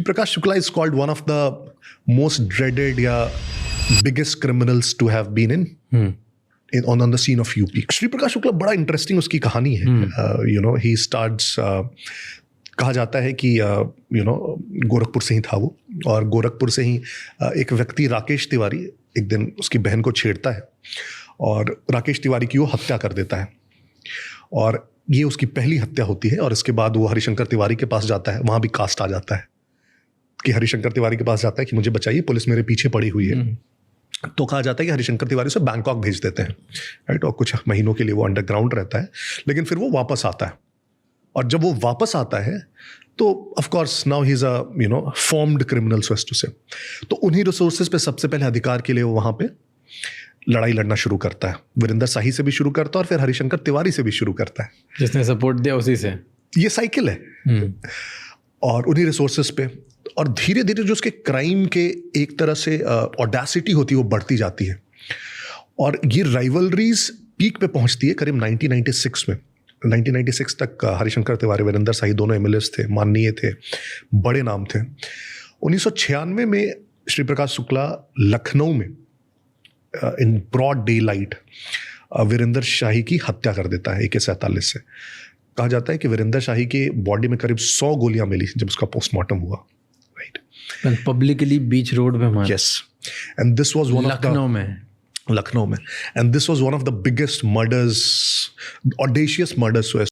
Prakash Shukla is called one of the most dreaded या biggest criminals to have been on the scene of UP. Shri Prakash Shukla बड़ा interesting उसकी कहानी है. He starts कहा जाता है कि गोरखपुर से ही था वो, और गोरखपुर से ही एक व्यक्ति राकेश तिवारी एक दिन उसकी बहन को छेड़ता है और राकेश तिवारी की वो हत्या कर देता है, और ये उसकी पहली हत्या होती है. और इसके बाद वो हरिशंकर तिवारी के पास जाता है. वहाँ भी कास्ट आ जाता है कि हरिशंकर तिवारी के पास जाता है कि मुझे बचाइए, पुलिस मेरे पीछे पड़ी हुई है. तो कहा जाता है कि हरिशंकर तिवारी उसे बैंकॉक भेज देते हैं, राइट. और कुछ महीनों के लिए वो अंडरग्राउंड रहता है, लेकिन फिर वो वापस आता है. और जब वो वापस आता है तो of course now he is a formed criminal, so as to say. तो उन्हीं रिसोर्सेज पे सबसे पहले अधिकार के लिए वो वहाँ पे लड़ाई लड़ना शुरू करता है. वीरेंद्र शाही से भी शुरू करता है और फिर हरिशंकर तिवारी से भी शुरू करता है. जिसने सपोर्ट दिया उसी से. ये साइकिल है. और उन्हीं रिसोर्सेज पे, और धीरे धीरे जो उसके क्राइम के एक तरह से ऑडेसिटी होती है वो बढ़ती जाती है. और ये राइवलरीज पीक पे पहुंचती है करीब 1996 में. 1996 तक हरिशंकर तिवारी, वीरेंद्र शाही दोनों एमएलएस थे, माननीय थे, बड़े नाम थे. 1996 में श्री प्रकाश शुक्ला लखनऊ में in broad daylight Virendra Shahi की हत्या कर देता है AK-47 से. कहा जाता है कि वीरेंद्र शाही के बॉडी में करीब 100 गोलियां मिली जब उसका पोस्टमार्टम हुआ, राइट. पब्लिकली बीच रोड पे मारा. Yes. And this was one of Lucknow में. And this was one of the biggest murders, audacious murders